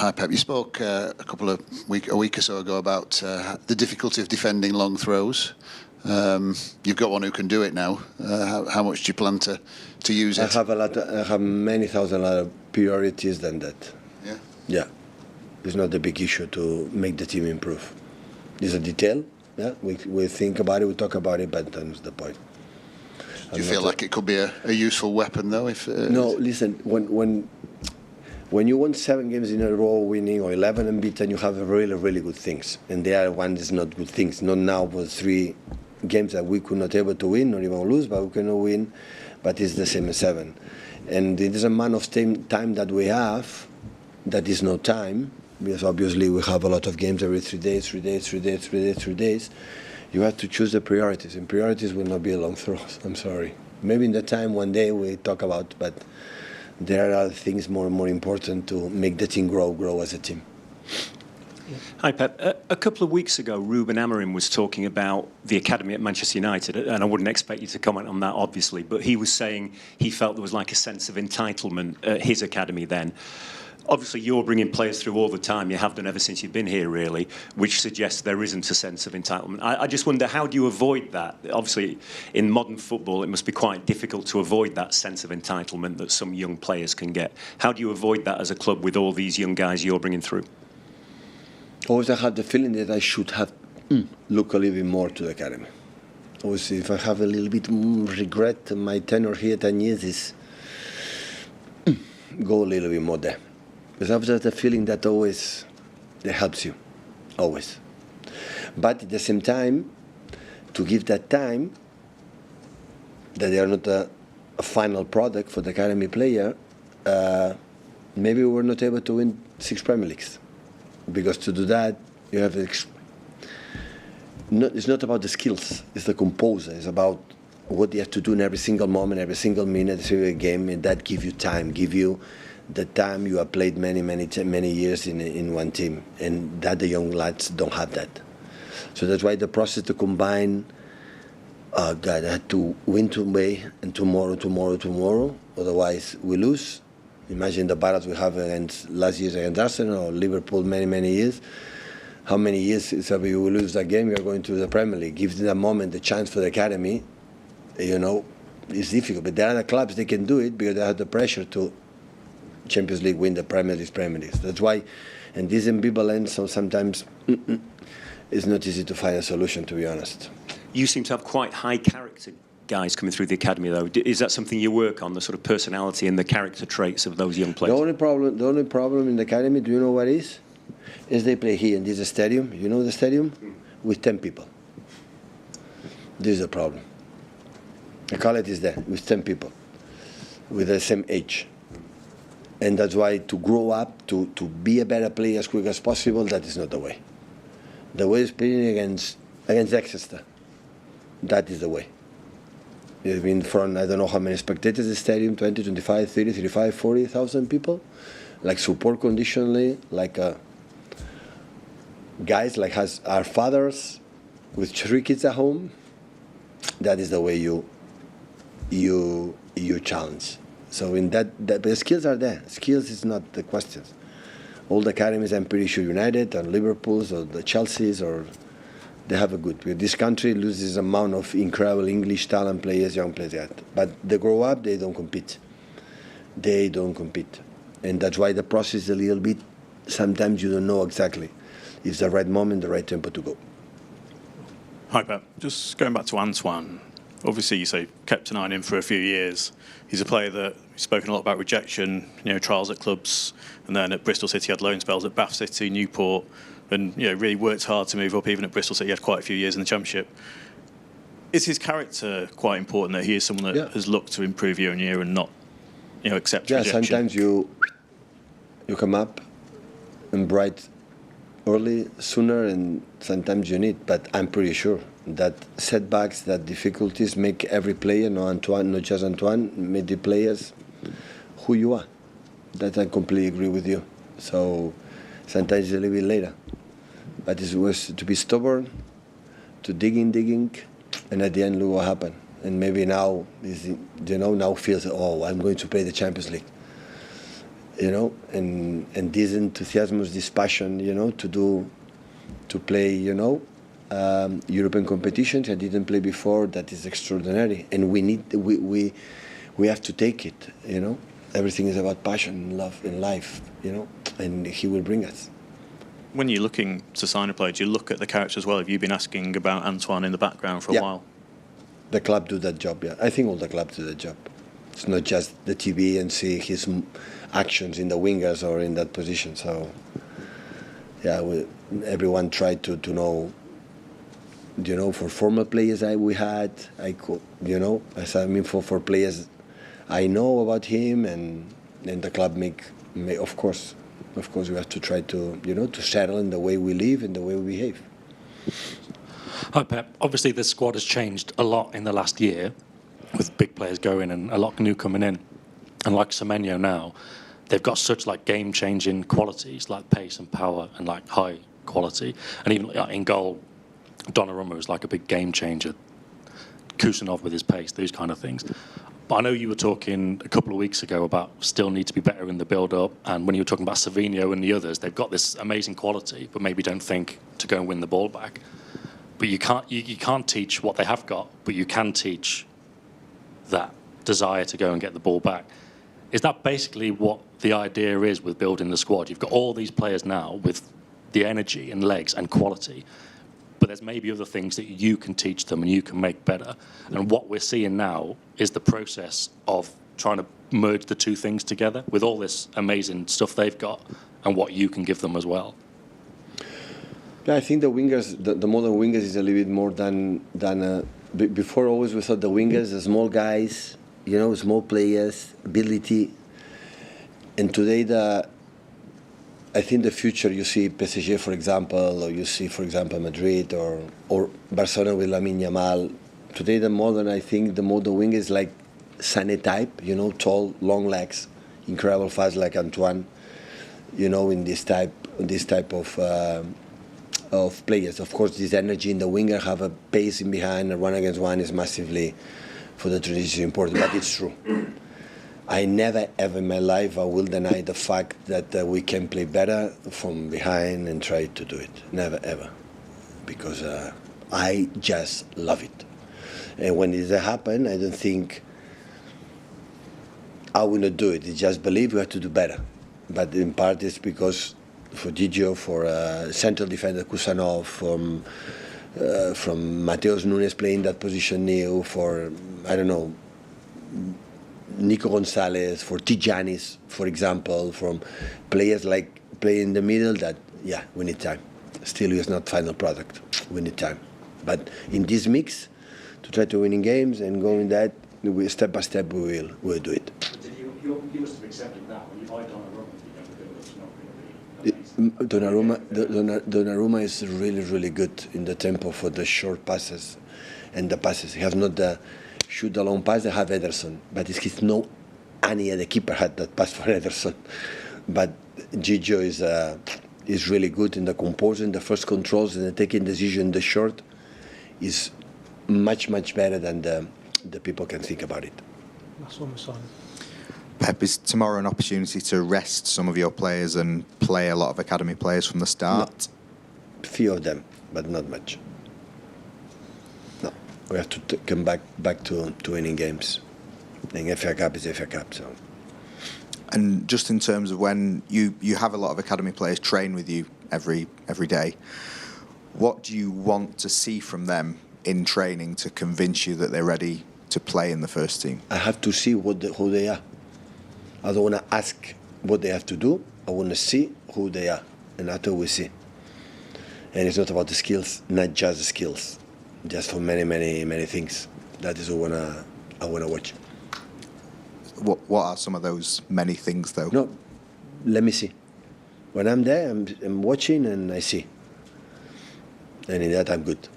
Hi, Pep. You spoke a week or so ago about the difficulty of defending long throws. You've got one who can do it now. How much do you plan to use it? I have many thousand other priorities than that. Yeah. Yeah, it's not a big issue to make the team improve. It's a detail. Yeah, we think about it, we talk about it, but that's the point. Do you feel like it could be a useful weapon, though? If no, listen. When you won 7 games in a row winning or 11 unbeaten, you have really, really good things. And the other one is not good things. Not now with 3 games that we could not able to win, or even lose, but we cannot win. But it's the same as 7. And it is a amount of time that we have, that is no time, because obviously we have a lot of games every 3 days. You have to choose the priorities, and priorities will not be long throws. I'm sorry. Maybe in the time one day we talk about, but there are other things more important to make the team grow as a team. Hi, Pep. A couple of weeks ago, Ruben Amorim was talking about the academy at Manchester United, and I wouldn't expect you to comment on that, obviously, but he was saying he felt there was like a sense of entitlement at his academy then. Obviously, you're bringing players through all the time. You have done ever since you've been here, really, which suggests there isn't a sense of entitlement. I just wonder, how do you avoid that? Obviously, in modern football, it must be quite difficult to avoid that sense of entitlement that some young players can get. How do you avoid that as a club with all these young guys you're bringing through? Always I have the feeling that I should have looked a little bit more to the academy. Always, if I have a little bit regret, my tenure here 10 years is go a little bit more there. Because I have just the feeling that always that helps you, always. But at the same time, to give that time, that they are not a final product for the academy player, maybe we were not able to win 6 Premier Leagues. Because to do that, you have it's not about the skills, it's the composer, it's about what you have to do in every single moment, every single minute, every game, and that give you time, give you the time you have played many years in one team, and that the young lads don't have that. So that's why the process to combine, God, I had to win today and tomorrow, otherwise we lose. Imagine the battles we have against last year against Arsenal or Liverpool many years. How many years if we lose that game, we are going to the Premier League. Gives them a moment, the chance for the academy, it's difficult. But there are the clubs, they can do it because they have the pressure to Champions League win the Premier League. That's why, and this ambivalence, so sometimes it's not easy to find a solution, to be honest. You seem to have quite high character guys coming through the academy, though. Is that something you work on, the sort of personality and the character traits of those young players? The only problem in the academy, do you know what is? Is they play here in this stadium, you know the stadium? With 10 people. This is a problem. The quality is there, with 10 people, with the same age. And that's why to grow up, to be a better player as quick as possible, that is not the way. The way is playing against Exeter. That is the way. It's been in front, I don't know how many spectators in the stadium, 20, 25, 30, 35, 40,000 people. Like support conditionally, like guys like our fathers with 3 kids at home. That is the way you challenge. So in that the skills are there. Skills is not the question. All the academies, I'm pretty sure United or Liverpool's or the Chelsea's, or they have a good. This country loses amount of incredible English talent players, young players. But they grow up, they don't compete. They don't compete. And that's why the process is a little bit, sometimes you don't know exactly if it's the right moment, the right tempo to go. Hi, Pep. Just going back to Antoine. Obviously, you say kept an eye on him for a few years. He's a player that he's spoken a lot about rejection, trials at clubs, and then at Bristol City had loan spells at Bath City, Newport, and really worked hard to move up. Even at Bristol City, he had quite a few years in the Championship. Is his character quite important, that he is someone that has looked to improve year on year and not, accept rejection? Yeah, sometimes you come up and bright early, sooner, and sometimes you need. But I'm pretty sure that setbacks, that difficulties make every player, not just Antoine, make the players who you are. That I completely agree with you. So sometimes it's a little bit later. But it was to be stubborn, to digging, and at the end look what happened. And maybe now, now feels, I'm going to play the Champions League. you know, and this enthusiasm, this passion, you know, to play, you know, European competitions I didn't play before. That is extraordinary, and we have to take it, you know. Everything is about passion and love in life, you know, and he will bring us. When you're looking to sign a player, do you look at the character as well? Have you been asking about Antoine in the background for a while? The club do that job, yeah. I think all the clubs do that job. It's not just the TV and see his actions in the wingers or in that position. So, yeah, everyone tried to know, you know, for former players we had, you know, for players I know about him, and the club make of course we have to try to, you know, to settle in the way we live and the way we behave. Hi Pep, obviously the squad has changed a lot in the last year with big players going and a lot new coming in, and like Semenyo now, they've got such like game-changing qualities like pace and power and like high quality, and even in goal Donnarumma is like a big game changer, Kusanov with his pace, these kind of things. But I know you were talking a couple of weeks ago about still need to be better in the build-up, and when you were talking about Savinho and the others, they've got this amazing quality, but maybe don't think to go and win the ball back. But you can't teach what they have got, but you can teach that desire to go and get the ball back. Is that basically what the idea is with building the squad? You've got all these players now with the energy and legs and quality, but there's maybe other things that you can teach them and you can make better. And what we're seeing now is the process of trying to merge the two things together with all this amazing stuff they've got and what you can give them as well. Yeah, I think the wingers, the modern wingers is a little bit more than before. Always we thought the wingers, the small guys, you know, small players, ability. And today I think the future, you see PSG, for example, or you see, for example, Madrid or Barcelona with Lamine Yamal. Today, I think the modern wing is like Sané type, you know, tall, long legs, incredible fast like Antoine, you know, in this type of players. Of course, this energy in the winger, have a pace in behind, a run against one is massively, for the transition, important, but it's true. I never ever in my life I will deny the fact that we can play better from behind and try to do it. Never ever, because I just love it. And when it happens, I don't think I will not do it. I just believe we have to do better. But in part it's because for Gigio, for central defender Kusanov, from Mateus Nunes playing that position new, for I don't know, Nico Gonzalez, for Tijanis, for example, from players like play in the middle, that, yeah, we need time. Still, it's not final product. We need time. But in this mix, to try to win in games and go in that, step by step, we'll do it. You must have accepted that when you buy Donnarumma, Donnarumma is really, really good in the tempo for the short passes and the passes. He has not the shoot the long pass. They have Ederson, but he's no any other keeper had that pass for Ederson. But Gigio is really good in the composing, the first controls, and the taking decision. The short is much better than the people can think about it. That's one Simon. Pep, is tomorrow an opportunity to rest some of your players and play a lot of academy players from the start? No. Few of them, but not much. No, we have to come back to winning games. And FA Cup is FA Cup. So. And just in terms of when you have a lot of academy players train with you every day, what do you want to see from them in training to convince you that they're ready to play in the first team? I have to see who they are. I don't want to ask what they have to do. I want to see who they are, and after we see. And it's not about the skills, not just the skills, just for many things. That is what I wanna watch. What are some of those many things, though? No, let me see. When I'm there, I'm watching and I see. And in that, I'm good.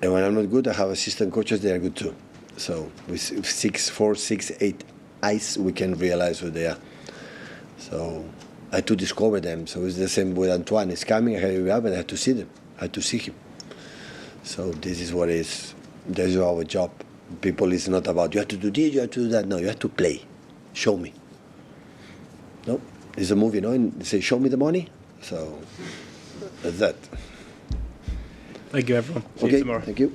And when I'm not good, I have assistant coaches. They are good too. So with 4, 6, 8 eyes, we can realize who they are. So I had to discover them. So it's the same with Antoine. He's coming, I have, and I have to see them. I have to see him. So this is our job. People, is not about you have to do this, you have to do that. No, you have to play. Show me. No, it's a movie, and they say, "Show me the money." So that's that. Thank you, everyone. See Okay, you tomorrow. thank you.